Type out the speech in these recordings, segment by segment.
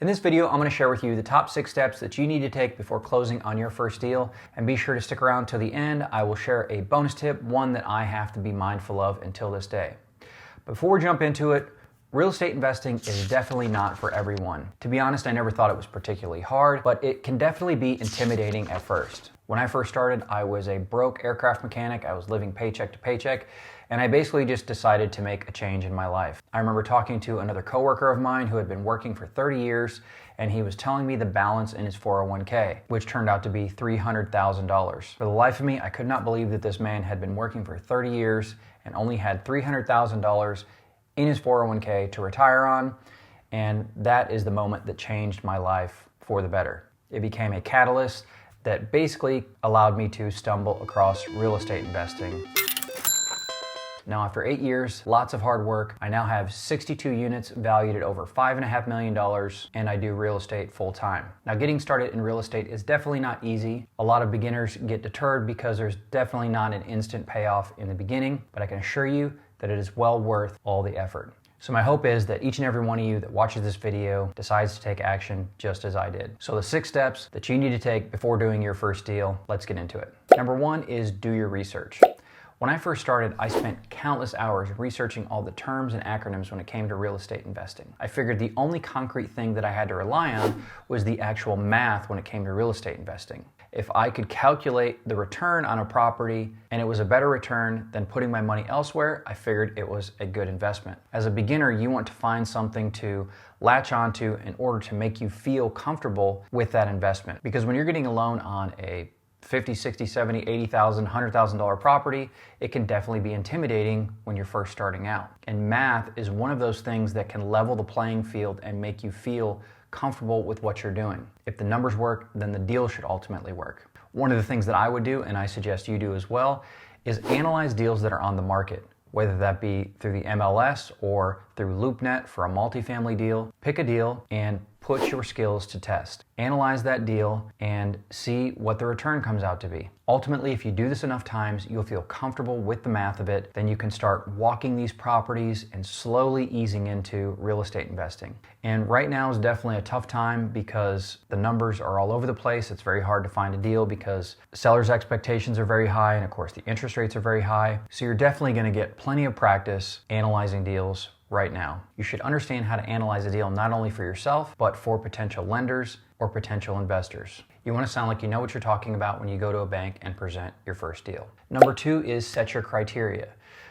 In this video, I'm going to share with you the top 6 steps that you need to take before closing on your first deal. And be sure to stick around till the end. I will share a bonus tip, one that I have to be mindful of until this day. Before we jump into it, real estate investing is definitely not for everyone. To be honest, I never thought it was particularly hard, but it can definitely be intimidating at first. When I first started, I was a broke aircraft mechanic. I was living paycheck to paycheck, and I basically just decided to make a change in my life. I remember talking to another coworker of mine who had been working for 30 years, and he was telling me the balance in his 401k, which turned out to be $300,000. For the life of me, I could not believe that this man had been working for 30 years and only had $300,000 in his 401k to retire on, and that is the moment that changed my life for the better. It became a catalyst that basically allowed me to stumble across real estate investing. Now, after 8 years, lots of hard work, I now have 62 units valued at over $5.5 million, and I do real estate full time. Now, getting started in real estate is definitely not easy. A lot of beginners get deterred because there's definitely not an instant payoff in the beginning, but I can assure you that it is well worth all the effort. So my hope is that each and every one of you that watches this video decides to take action just as I did. So the 6 steps that you need to take before doing your first deal, let's get into it. Number 1 is do your research. When I first started, I spent countless hours researching all the terms and acronyms when it came to real estate investing. I figured the only concrete thing that I had to rely on was the actual math when it came to real estate investing. If I could calculate the return on a property and it was a better return than putting my money elsewhere, I figured it was a good investment. As a beginner, you want to find something to latch onto in order to make you feel comfortable with that investment. Because when you're getting a loan on a $50,000, $60,000, $70,000, $80,000, $100,000 property, it can definitely be intimidating when you're first starting out. And math is one of those things that can level the playing field and make you feel comfortable with what you're doing. If the numbers work, then the deal should ultimately work. One of the things that I would do, and I suggest you do as well, is analyze deals that are on the market, whether that be through the MLS or through LoopNet for a multifamily deal. Pick a deal and put your skills to test. Analyze that deal and see what the return comes out to be. Ultimately, if you do this enough times, you'll feel comfortable with the math of it. Then you can start walking these properties and slowly easing into real estate investing. And right now is definitely a tough time because the numbers are all over the place. It's very hard to find a deal because sellers' expectations are very high, and of course the interest rates are very high. So you're definitely going to get plenty of practice analyzing deals right now. You should understand how to analyze a deal not only for yourself, but for potential lenders or potential investors. You want to sound like you know what you're talking about when you go to a bank and present your first deal. Number 2 is set your criteria.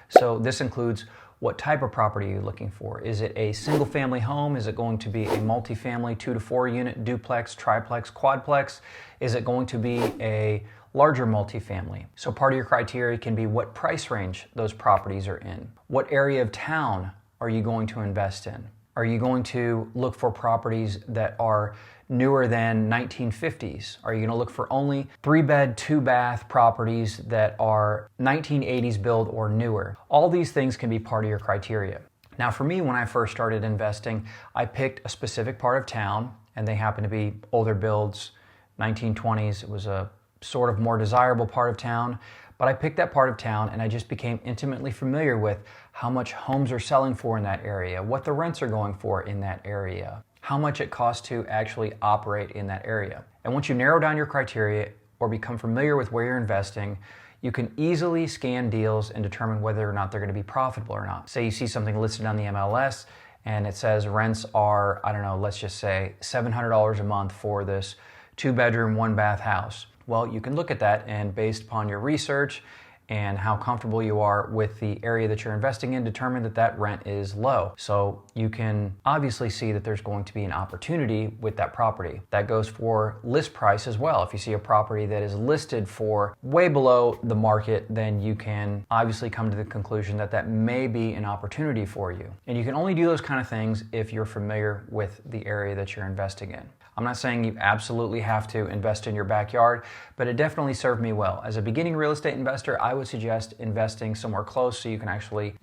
So this includes what type of property you're looking for. Is it a single family home? Is it going to be a multifamily 2 to 4 unit duplex, triplex, quadplex? Is it going to be a larger multifamily? So part of your criteria can be what price range those properties are in. What area of town are you going to invest in? Are you going to look for properties that are newer than 1950s? Are you going to look for only 3-bed, 2-bath properties that are 1980s build or newer? All these things can be part of your criteria. Now for me, when I first started investing, I picked a specific part of town, and they happen to be older builds, 1920s. It was a sort of more desirable part of town. But I picked that part of town and I just became intimately familiar with how much homes are selling for in that area, what the rents are going for in that area, how much it costs to actually operate in that area. And once you narrow down your criteria or become familiar with where you're investing, you can easily scan deals and determine whether or not they're going to be profitable or not. Say you see something listed on the MLS and it says rents are, I don't know, let's just say $700 a month for this 2-bedroom, 1-bath house. Well, you can look at that, and based upon your research and how comfortable you are with the area that you're investing in, determine that that rent is low. So you can obviously see that there's going to be an opportunity with that property. That goes for list price as well. If you see a property that is listed for way below the market, then you can obviously come to the conclusion that that may be an opportunity for you. And you can only do those kind of things if you're familiar with the area that you're investing in. I'm not saying you absolutely have to invest in your backyard, but it definitely served me well. As a beginning real estate investor, I would suggest investing somewhere close so you can actually,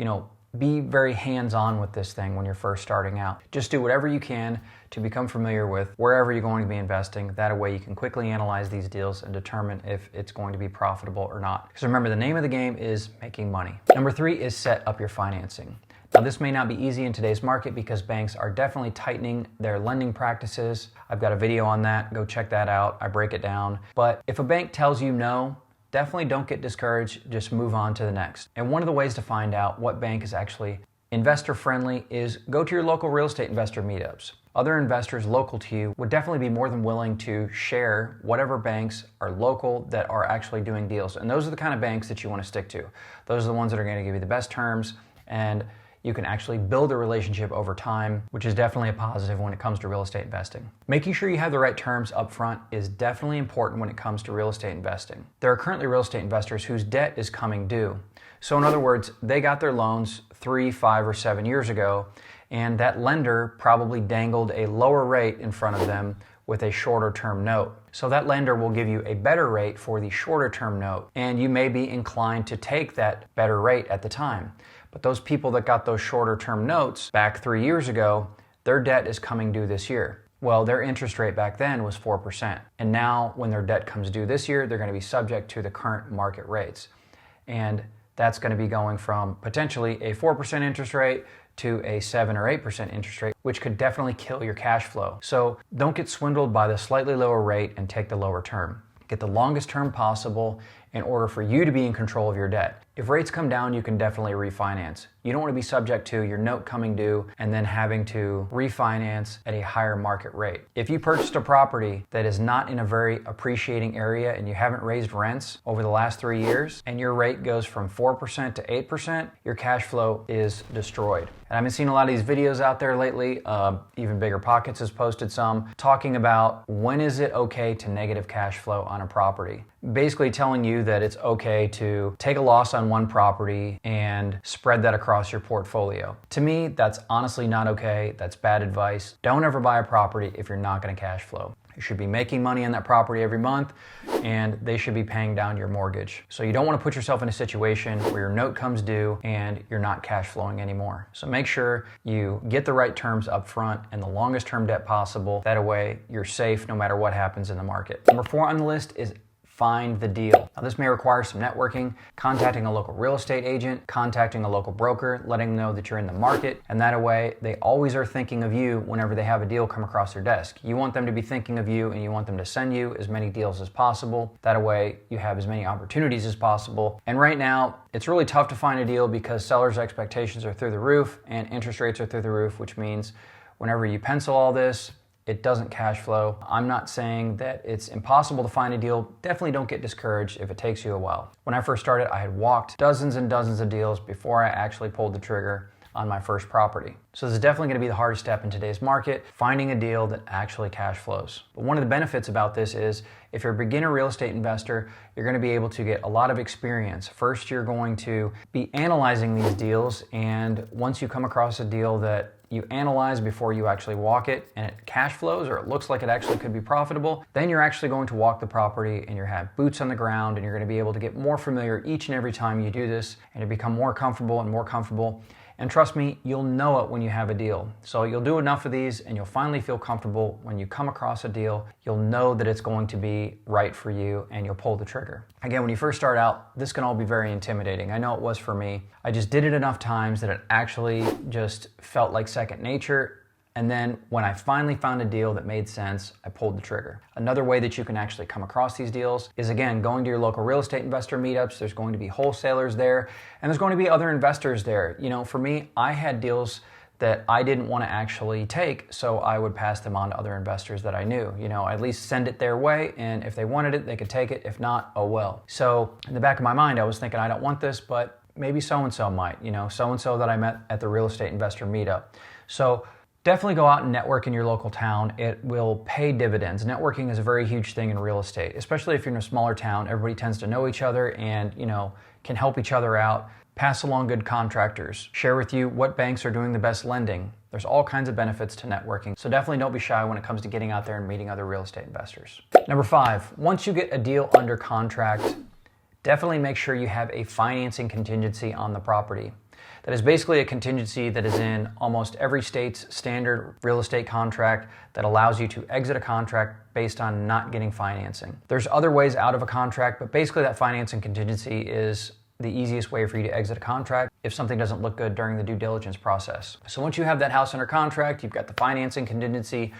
be very hands-on with this thing when you're first starting out. Just do whatever you can to become familiar with wherever you're going to be investing. That way you can quickly analyze these deals and determine if it's going to be profitable or not. Because remember, the name of the game is making money. Number 3 is set up your financing. Now, this may not be easy in today's market because banks are definitely tightening their lending practices. I've got a video on that. Go check that out. I break it down. But if a bank tells you no, definitely don't get discouraged. Just move on to the next. And one of the ways to find out what bank is actually investor friendly is go to your local real estate investor meetups. Other investors local to you would definitely be more than willing to share whatever banks are local that are actually doing deals. And those are the kind of banks that you want to stick to. Those are the ones that are going to give you the best terms, and you can actually build a relationship over time, which is definitely a positive when it comes to real estate investing. Making sure you have the right terms up front is definitely important when it comes to real estate investing. There are currently real estate investors whose debt is coming due. So in other words, they got their loans 3, 5, or 7 years ago, and that lender probably dangled a lower rate in front of them with a shorter term note. So that lender will give you a better rate for the shorter term note, and you may be inclined to take that better rate at the time. But those people that got those shorter term notes back 3 years ago, their debt is coming due this year. Well, their interest rate back then was 4%. And now when their debt comes due this year, they're going to be subject to the current market rates. And that's going to be going from potentially a 4% interest rate to a 7 or 8% interest rate, which could definitely kill your cash flow. So don't get swindled by the slightly lower rate and take the lower term. Get the longest term possible in order for you to be in control of your debt. If rates come down, you can definitely refinance. You don't want to be subject to your note coming due and then having to refinance at a higher market rate. If you purchased a property that is not in a very appreciating area and you haven't raised rents over the last 3 years and your rate goes from 4% to 8%, your cash flow is destroyed. And I've been seeing a lot of these videos out there lately. Even Bigger Pockets has posted some talking about when is it okay to negative cash flow on a property. Basically telling you that it's okay to take a loss on one property and spread that across your portfolio. To me, that's honestly not okay. That's bad advice. Don't ever buy a property if you're not going to cash flow. You should be making money on that property every month, and they should be paying down your mortgage. So you don't want to put yourself in a situation where your note comes due and you're not cash flowing anymore. So make sure you get the right terms up front and the longest term debt possible. That way you're safe no matter what happens in the market. Number 4 on the list is find the deal. Now, this may require some networking, contacting a local real estate agent, contacting a local broker, letting them know that you're in the market, and that way they always are thinking of you whenever they have a deal come across their desk. You want them to be thinking of you, and you want them to send you as many deals as possible. That way you have as many opportunities as possible. And right now, it's really tough to find a deal because sellers' expectations are through the roof and interest rates are through the roof, which means whenever you pencil all this, it doesn't cash flow. I'm not saying that it's impossible to find a deal. Definitely don't get discouraged if it takes you a while. When I first started, I had walked dozens and dozens of deals before I actually pulled the trigger on my first property. So this is definitely going to be the hardest step in today's market, finding a deal that actually cash flows. But one of the benefits about this is if you're a beginner real estate investor, you're going to be able to get a lot of experience. First, you're going to be analyzing these deals, and once you come across a deal that you analyze before you actually walk it and it cash flows or it looks like it actually could be profitable, then you're actually going to walk the property and you have boots on the ground and you're going to be able to get more familiar each and every time you do this and you become more comfortable and more comfortable. And trust me, you'll know it when you have a deal. So you'll do enough of these and you'll finally feel comfortable when you come across a deal. You'll know that it's going to be right for you and you'll pull the trigger. Again, when you first start out, this can all be very intimidating. I know it was for me. I just did it enough times that it actually just felt like second nature. And then when I finally found a deal that made sense, I pulled the trigger. Another way that you can actually come across these deals is, again, going to your local real estate investor meetups. There's going to be wholesalers there, and there's going to be other investors there. You know, for me, I had deals that I didn't want to actually take, so I would pass them on to other investors that I knew. You know, at least send it their way, and if they wanted it, they could take it. If not, oh well. So in the back of my mind, I was thinking, I don't want this, but maybe so-and-so might, you know, so-and-so that I met at the real estate investor meetup. So definitely go out and network in your local town. It will pay dividends. Networking is a very huge thing in real estate, especially if you're in a smaller town. Everybody tends to know each other and, you know, can help each other out. Pass along good contractors. Share with you what banks are doing the best lending. There's all kinds of benefits to networking. So definitely don't be shy when it comes to getting out there and meeting other real estate investors. Number 5, once you get a deal under contract, definitely make sure you have a financing contingency on the property. That is basically a contingency that is in almost every state's standard real estate contract that allows you to exit a contract based on not getting financing. There's other ways out of a contract, but basically that financing contingency is the easiest way for you to exit a contract if something doesn't look good during the due diligence process. So once you have that house under contract, you've got the financing contingency,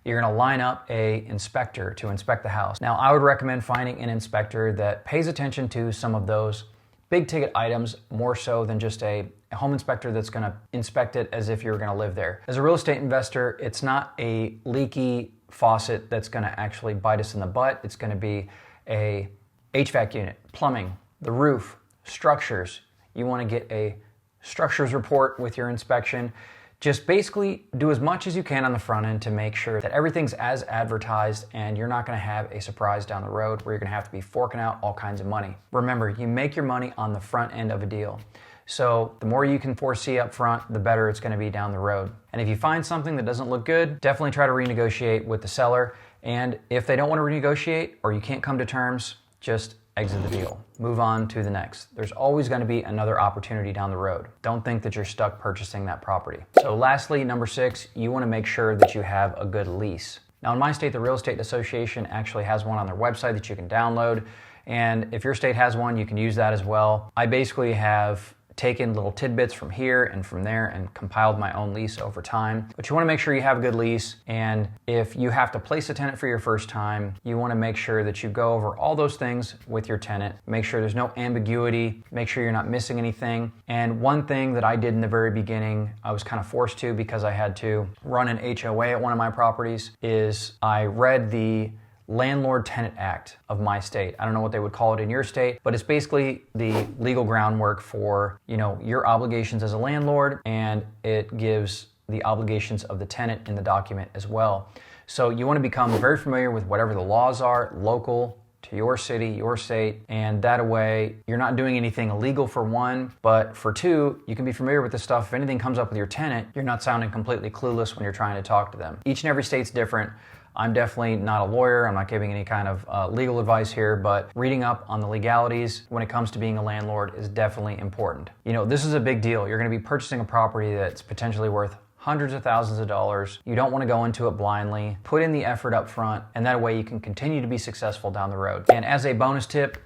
you're going to line up a inspector to inspect the house. Now, I would recommend finding an inspector that pays attention to some of those big ticket items more so than just a home inspector that's going to inspect it as if you're going to live there. As a real estate investor, it's not a leaky faucet that's going to actually bite us in the butt. It's going to be a HVAC unit, plumbing, the roof, structures. You want to get a structures report with your inspection. Just basically do as much as you can on the front end to make sure that everything's as advertised and you're not going to have a surprise down the road where you're going to have to be forking out all kinds of money. Remember, you make your money on the front end of a deal. So the more you can foresee up front, the better it's going to be down the road. And if you find something that doesn't look good, definitely try to renegotiate with the seller. And if they don't want to renegotiate or you can't come to terms, just exit the deal. Move on to the next. There's always going to be another opportunity down the road. Don't think that you're stuck purchasing that property. So lastly, number 6, you want to make sure that you have a good lease. Now in my state, the Real Estate Association actually has one on their website that you can download. And if your state has one, you can use that as well. I basically have taken little tidbits from here and from there and compiled my own lease over time. But you want to make sure you have a good lease, and if you have to place a tenant for your first time, you want to make sure that you go over all those things with your tenant. Make sure there's no ambiguity, make sure you're not missing anything. And one thing that I did in the very beginning, I was kind of forced to because I had to run an HOA at one of my properties, is I read the Landlord-Tenant Act of my state. I don't know what they would call it in your state, but it's basically the legal groundwork for, your obligations as a landlord, and it gives the obligations of the tenant in the document as well. So you want to become very familiar with whatever the laws are, local to your city, your state, and that way you're not doing anything illegal for one, but for two, you can be familiar with this stuff. If anything comes up with your tenant, you're not sounding completely clueless when you're trying to talk to them. Each and every state's different. I'm definitely not a lawyer. I'm not giving any kind of legal advice here, but reading up on the legalities when it comes to being a landlord is definitely important. This is a big deal. You're going to be purchasing a property that's potentially worth hundreds of thousands of dollars. You don't want to go into it blindly. Put in the effort up front, and that way you can continue to be successful down the road. And as a bonus tip,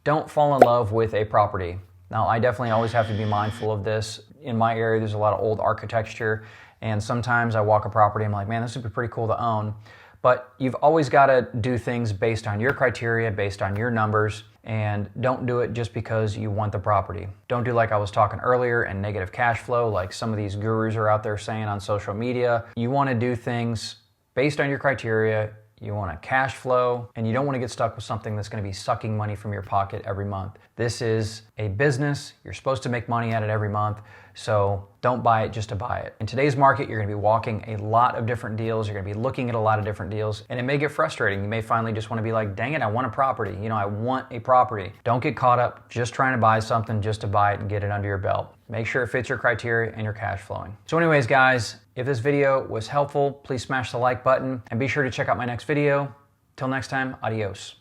don't fall in love with a property. Now, I definitely always have to be mindful of this. In my area, there's a lot of old architecture, and sometimes I walk a property, I'm like, man, this would be pretty cool to own. But you've always got to do things based on your criteria, based on your numbers, and don't do it just because you want the property. Don't do like I was talking earlier and negative cash flow like some of these gurus are out there saying on social media. You want to do things based on your criteria. You want a cash flow, and you don't want to get stuck with something that's going to be sucking money from your pocket every month. This is a business. You're supposed to make money at it every month, so don't buy it just to buy it. In today's market, you're going to be walking a lot of different deals. You're going to be looking at a lot of different deals, and it may get frustrating. You may finally just want to be like, dang it, I want a property. I want a property. Don't get caught up just trying to buy something just to buy it and get it under your belt. Make sure it fits your criteria and you're cash flowing. So anyways, guys, if this video was helpful, please smash the like button and be sure to check out my next video. Till next time, adios.